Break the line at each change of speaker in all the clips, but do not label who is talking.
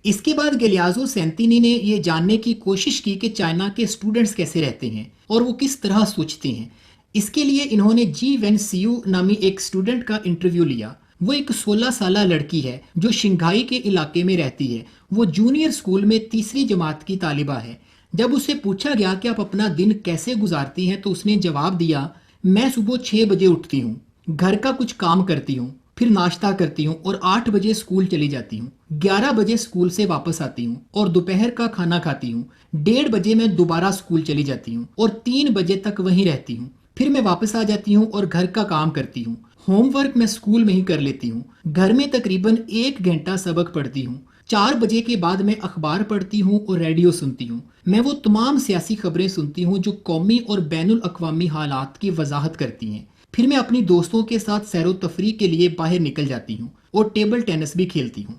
اس کے بعد گلیازو سینتینی نے یہ جاننے کی کوشش کی کہ چائنا کے اسٹوڈنٹس کیسے رہتے ہیں اور وہ کس طرح سوچتے ہیں۔ اس کے لیے انہوں نے جی وین سیو نامی ایک اسٹوڈنٹ کا انٹرویو لیا۔ وہ ایک 16 سالہ لڑکی ہے جو شنگھائی کے علاقے میں رہتی ہے۔ وہ جونیئر اسکول میں تیسری جماعت کی طالبہ ہے۔ جب اسے پوچھا گیا کہ آپ اپنا دن کیسے گزارتی ہیں تو اس نے جواب دیا، میں صبح 6 بجے اٹھتی ہوں، گھر کا کچھ کام کرتی ہوں، پھر ناشتہ کرتی ہوں اور 8 بجے اسکول چلی جاتی ہوں، 11 بجے اسکول سے واپس آتی ہوں اور دوپہر کا کھانا کھاتی ہوں، 1:30 بجے میں دوبارہ اسکول چلی جاتی ہوں اور 3 بجے تک وہیں رہتی ہوں، پھر میں واپس آ جاتی ہوں اور گھر کا کام کرتی ہوں۔ ہوم ورک میں اسکول میں ہی کر لیتی ہوں، گھر میں تقریباً 1 گھنٹہ سبق پڑھتی ہوں، 4 بجے کے بعد میں اخبار پڑھتی ہوں اور ریڈیو سنتی ہوں۔ میں وہ تمام سیاسی خبریں سنتی ہوں جو قومی اور بین الاقوامی حالات کی وضاحت کرتی ہیں۔ پھر میں اپنی دوستوں کے ساتھ سیر و تفریح کے لیے باہر نکل جاتی ہوں اور ٹیبل ٹینس بھی کھیلتی ہوں۔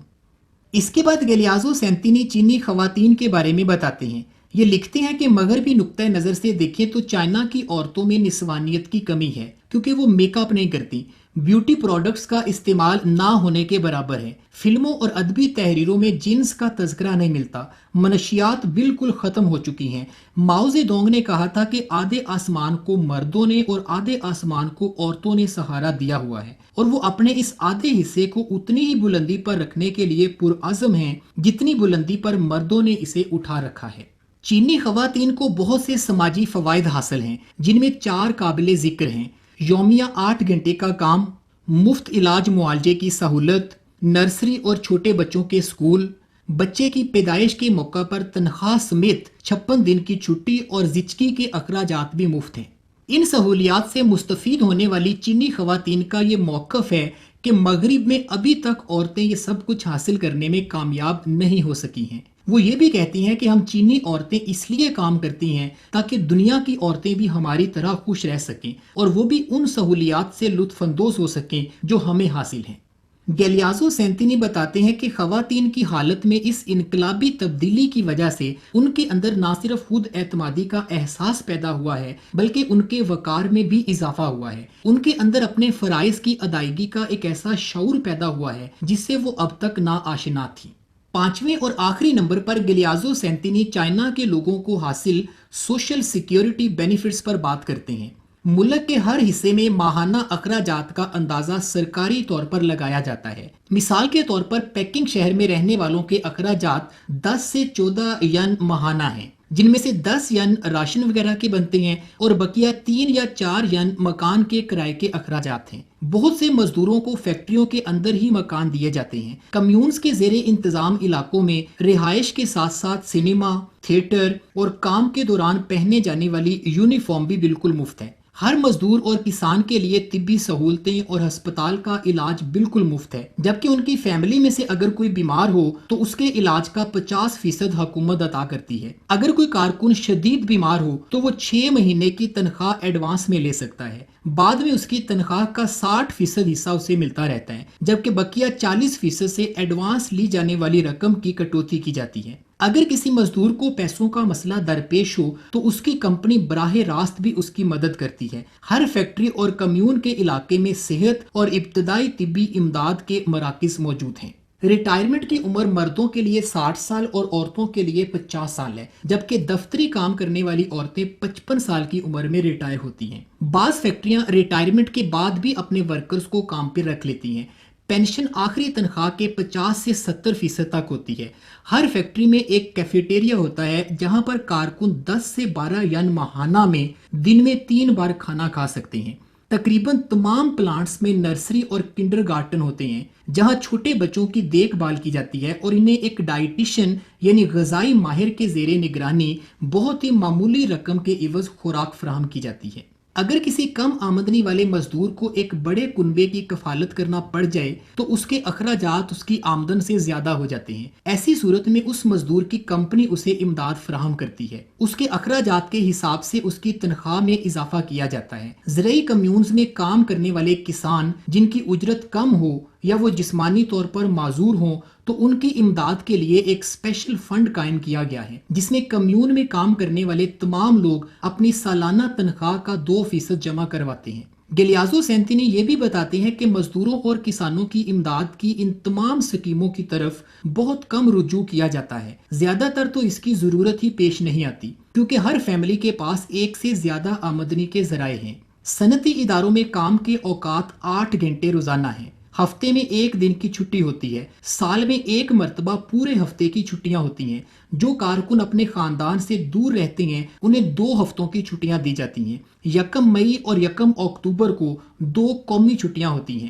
اس کے بعد گلیازو سینتینی چینی خواتین کے بارے میں بتاتے ہیں۔ یہ لکھتے ہیں کہ مغربی نقطۂ نظر سے دیکھیں تو چائنا کی عورتوں میں نسوانیت کی کمی ہے کیونکہ وہ میک اپ نہیں کرتی، بیوٹی پروڈکٹس کا استعمال نہ ہونے کے برابر ہے، فلموں اور ادبی تحریروں میں جنس کا تذکرہ نہیں ملتا، منشیات بالکل ختم ہو چکی ہیں۔ ماؤ زیڈونگ نے کہا تھا کہ آدھے آسمان کو مردوں نے اور آدھے آسمان کو عورتوں نے سہارا دیا ہوا ہے، اور وہ اپنے اس آدھے حصے کو اتنی ہی بلندی پر رکھنے کے لیے پرعزم ہیں جتنی بلندی پر مردوں نے اسے اٹھا رکھا ہے۔ چینی خواتین کو بہت سے سماجی فوائد حاصل ہیں جن میں 4 قابل ذکر ہیں: یومیہ 8 گھنٹے کا کام، مفت علاج معالجے کی سہولت، نرسری اور چھوٹے بچوں کے اسکول، بچے کی پیدائش کے موقع پر تنخواہ سمیت 56 دن کی چھٹی اور زچگی کے اخراجات بھی مفت ہیں۔ ان سہولیات سے مستفید ہونے والی چینی خواتین کا یہ موقف ہے کہ مغرب میں ابھی تک عورتیں یہ سب کچھ حاصل کرنے میں کامیاب نہیں ہو سکی ہیں۔ وہ یہ بھی کہتی ہیں کہ ہم چینی عورتیں اس لیے کام کرتی ہیں تاکہ دنیا کی عورتیں بھی ہماری طرح خوش رہ سکیں اور وہ بھی ان سہولیات سے لطف اندوز ہو سکیں جو ہمیں حاصل ہیں۔ گلیازو سینتینی بتاتے ہیں کہ خواتین کی حالت میں اس انقلابی تبدیلی کی وجہ سے ان کے اندر نہ صرف خود اعتمادی کا احساس پیدا ہوا ہے بلکہ ان کے وقار میں بھی اضافہ ہوا ہے۔ ان کے اندر اپنے فرائض کی ادائیگی کا ایک ایسا شعور پیدا ہوا ہے جس سے وہ اب تک ناآشنا تھی۔ 5ویں اور آخری نمبر پر گلیازو سینتینی چائنا کے لوگوں کو حاصل سوشل سیکیورٹی بینیفٹس پر بات کرتے ہیں۔ ملک کے ہر حصے میں ماہانہ اخراجات کا اندازہ سرکاری طور پر لگایا جاتا ہے۔ مثال کے طور پر پیکنگ شہر میں رہنے والوں کے اخراجات 10 سے 14 ین ماہانہ ہیں، جن میں سے 10 ین راشن وغیرہ کے بنتے ہیں اور بقیہ 3 یا 4 ین مکان کے کرائے کے اخراجات ہیں۔ بہت سے مزدوروں کو فیکٹریوں کے اندر ہی مکان دیے جاتے ہیں۔ کمیونز کے زیر انتظام علاقوں میں رہائش کے ساتھ ساتھ سینما، تھیٹر اور کام کے دوران پہنے جانے والی یونیفارم بھی بالکل مفت ہے۔ ہر مزدور اور کسان کے لیے طبی سہولتیں اور ہسپتال کا علاج بالکل مفت ہے، جبکہ ان کی فیملی میں سے اگر کوئی بیمار ہو تو اس کے علاج کا 50% حکومت عطا کرتی ہے۔ اگر کوئی کارکن شدید بیمار ہو تو وہ 6 مہینے کی تنخواہ ایڈوانس میں لے سکتا ہے، بعد میں اس کی تنخواہ کا 60% حصہ اسے ملتا رہتا ہے، جبکہ بقیہ 40% سے ایڈوانس لی جانے والی رقم کی کٹوتی کی جاتی ہے۔ اگر کسی مزدور کو پیسوں کا مسئلہ درپیش ہو تو اس کی کمپنی براہ راست بھی اس کی مدد کرتی ہے۔ ہر فیکٹری اور کمیون کے علاقے میں صحت اور ابتدائی طبی امداد کے مراکز موجود ہیں۔ ریٹائرمنٹ کی عمر مردوں کے لیے 60 سال اور عورتوں کے لیے 50 سال ہے، جبکہ دفتری کام کرنے والی عورتیں 55 سال کی عمر میں ریٹائر ہوتی ہیں۔ بعض فیکٹریاں ریٹائرمنٹ کے بعد بھی اپنے ورکرز کو کام پر رکھ لیتی ہیں۔ پینشن آخری تنخواہ کے 50 سے 70% تک ہوتی ہے۔ ہر فیکٹری میں ایک کیفیٹیریا ہوتا ہے جہاں پر کارکن 10 سے 12 ین ماہانہ میں دن میں 3 بار کھانا کھا سکتے ہیں۔ تقریباً تمام پلانٹس میں نرسری اور کنڈر گارٹن ہوتے ہیں جہاں چھوٹے بچوں کی دیکھ بھال کی جاتی ہے اور انہیں ایک ڈائٹیشین یعنی غذائی ماہر کے زیر نگرانی بہت ہی معمولی رقم کے عوض خوراک فراہم کی جاتی ہے۔ اگر کسی کم آمدنی والے مزدور کو ایک بڑے کنبے کی کفالت کرنا پڑ جائے تو اس کے اخراجات اس کی آمدن سے زیادہ ہو جاتے ہیں۔ ایسی صورت میں اس مزدور کی کمپنی اسے امداد فراہم کرتی ہے۔ اس کے اخراجات کے حساب سے اس کی تنخواہ میں اضافہ کیا جاتا ہے۔ زرعی کمیونز میں کام کرنے والے کسان جن کی اجرت کم ہو یا وہ جسمانی طور پر معذور ہوں تو ان کی امداد کے لیے ایک اسپیشل فنڈ قائم کیا گیا ہے جس میں کمیون میں کام کرنے والے تمام لوگ اپنی سالانہ تنخواہ کا 2% جمع کرواتے ہیں۔ گلیازو سینتینی یہ بھی بتاتے ہیں کہ مزدوروں اور کسانوں کی امداد کی ان تمام سکیموں کی طرف بہت کم رجوع کیا جاتا ہے، زیادہ تر تو اس کی ضرورت ہی پیش نہیں آتی کیونکہ ہر فیملی کے پاس ایک سے زیادہ آمدنی کے ذرائع ہیں۔ صنعتی اداروں میں کام کے اوقات 8 گھنٹے روزانہ ہیں، ہفتے میں ایک دن کی چھٹی ہوتی ہے، سال میں ایک مرتبہ پورے ہفتے کی چھٹیاں ہوتی ہیں۔ جو کارکن اپنے خاندان سے دور رہتے ہیں انہیں 2 ہفتوں کی چھٹیاں دی جاتی ہیں، 1 مئی اور 1 اکتوبر کو 2 قومی چھٹیاں ہوتی ہیں۔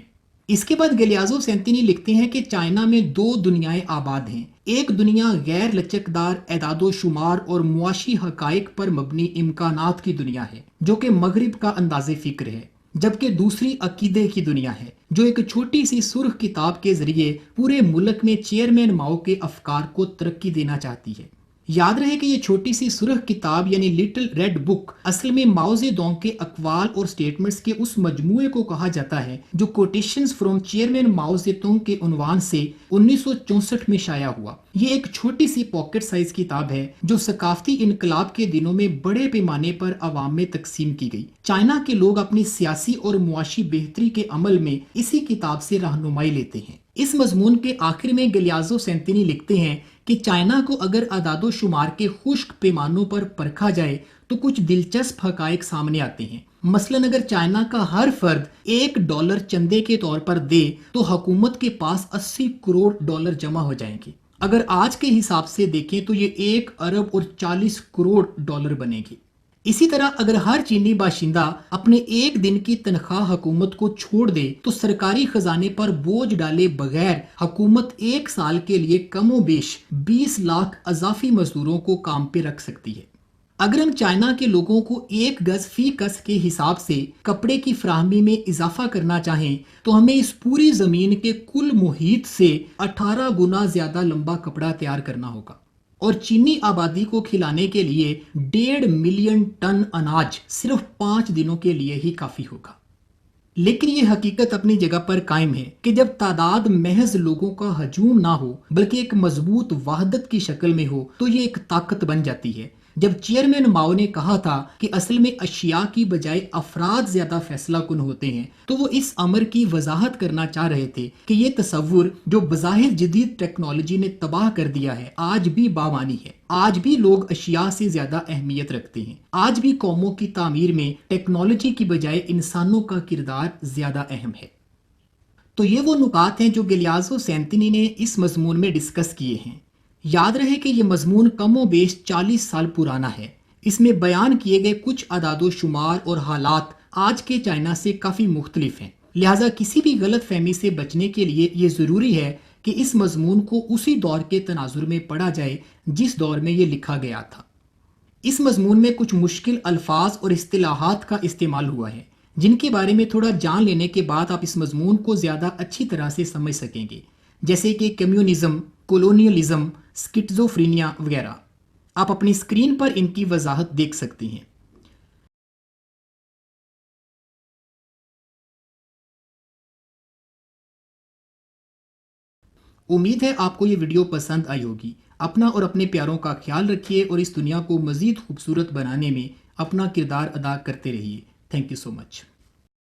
اس کے بعد گلیازو سینتینی لکھتے ہیں کہ چائنا میں 2 دنیائیں آباد ہیں، ایک دنیا غیر لچکدار اعداد و شمار اور معاشی حقائق پر مبنی امکانات کی دنیا ہے جو کہ مغرب کا انداز فکر ہے، جبکہ دوسری عقیدے کی دنیا ہے جو ایک چھوٹی سی سرخ کتاب کے ذریعے پورے ملک میں چیئرمین ماؤ کے افکار کو ترقی دینا چاہتی ہے۔ یاد رہے کہ یہ چھوٹی سی سرخ کتاب یعنی لٹل ریڈ بک اصل میں ماؤ زیدونگ کے اقوال اور سٹیٹمنٹس کے اس مجموعے کو کہا جاتا ہے جو کوٹیشنز فرام چیئرمین ماؤ زیدونگ کے عنوان سے 1964 میں شائع ہوا۔ یہ ایک چھوٹی سی پاکٹ سائز کتاب ہے جو ثقافتی انقلاب کے دنوں میں بڑے پیمانے پر عوام میں تقسیم کی گئی۔ چائنا کے لوگ اپنی سیاسی اور معاشی بہتری کے عمل میں اسی کتاب سے رہنمائی لیتے ہیں۔ اس مضمون کے آخر میں گلیازو سینتینی لکھتے ہیں کہ چائنا کو اگر اعداد و شمار کے خشک پیمانوں پر پرکھا جائے تو کچھ دلچسپ حقائق سامنے آتے ہیں۔ مثلا اگر چائنا کا ہر فرد $1 چندے کے طور پر دے تو حکومت کے پاس $80 کروڑ جمع ہو جائیں گے۔ اگر آج کے حساب سے دیکھیں تو یہ 1 ارب اور 40 کروڑ ڈالر بنے گی۔ اسی طرح اگر ہر چینی باشندہ اپنے ایک دن کی تنخواہ حکومت کو چھوڑ دے تو سرکاری خزانے پر بوجھ ڈالے بغیر حکومت ایک سال کے لیے کم و بیش 20 لاکھ اضافی مزدوروں کو کام پہ رکھ سکتی ہے۔ اگر ہم چائنا کے لوگوں کو 1 گز فی کس کے حساب سے کپڑے کی فراہمی میں اضافہ کرنا چاہیں تو ہمیں اس پوری زمین کے کل محیط سے 18 گنا زیادہ لمبا کپڑا تیار کرنا ہوگا، اور چینی آبادی کو کھلانے کے لیے 1.5 ملین ٹن اناج صرف 5 دنوں کے لیے ہی کافی ہوگا۔ لیکن یہ حقیقت اپنی جگہ پر قائم ہے کہ جب تعداد محض لوگوں کا ہجوم نہ ہو بلکہ ایک مضبوط وحدت کی شکل میں ہو تو یہ ایک طاقت بن جاتی ہے۔ جب چیئرمین ماؤ نے کہا تھا کہ اصل میں اشیاء کی بجائے افراد زیادہ فیصلہ کن ہوتے ہیں تو وہ اس امر کی وضاحت کرنا چاہ رہے تھے کہ یہ تصور جو بظاہر جدید ٹیکنالوجی نے تباہ کر دیا ہے آج بھی بامانی ہے۔ آج بھی لوگ اشیاء سے زیادہ اہمیت رکھتے ہیں، آج بھی قوموں کی تعمیر میں ٹیکنالوجی کی بجائے انسانوں کا کردار زیادہ اہم ہے۔ تو یہ وہ نکات ہیں جو گلیازو سینتینی نے اس مضمون میں ڈسکس کیے ہیں۔ یاد رہے کہ یہ مضمون کم و بیش 40 سال پرانا ہے۔ اس میں بیان کیے گئے کچھ اعداد و شمار اور حالات آج کے چائنا سے کافی مختلف ہیں، لہٰذا کسی بھی غلط فہمی سے بچنے کے لیے یہ ضروری ہے کہ اس مضمون کو اسی دور کے تناظر میں پڑھا جائے جس دور میں یہ لکھا گیا تھا۔ اس مضمون میں کچھ مشکل الفاظ اور اصطلاحات کا استعمال ہوا ہے جن کے بارے میں تھوڑا جان لینے کے بعد آپ اس مضمون کو زیادہ اچھی طرح سے سمجھ سکیں گے، جیسے کہ کمیونزم، کولونیلزم، سکٹزوفرینیا وغیرہ۔ آپ اپنی اسکرین پر ان کی وضاحت دیکھ سکتی ہیں۔ امید ہے آپ کو یہ ویڈیو پسند آئی ہوگی۔ اپنا اور اپنے پیاروں کا خیال رکھیے اور اس دنیا کو مزید خوبصورت بنانے میں اپنا کردار ادا کرتے رہیے۔ Thank you so much.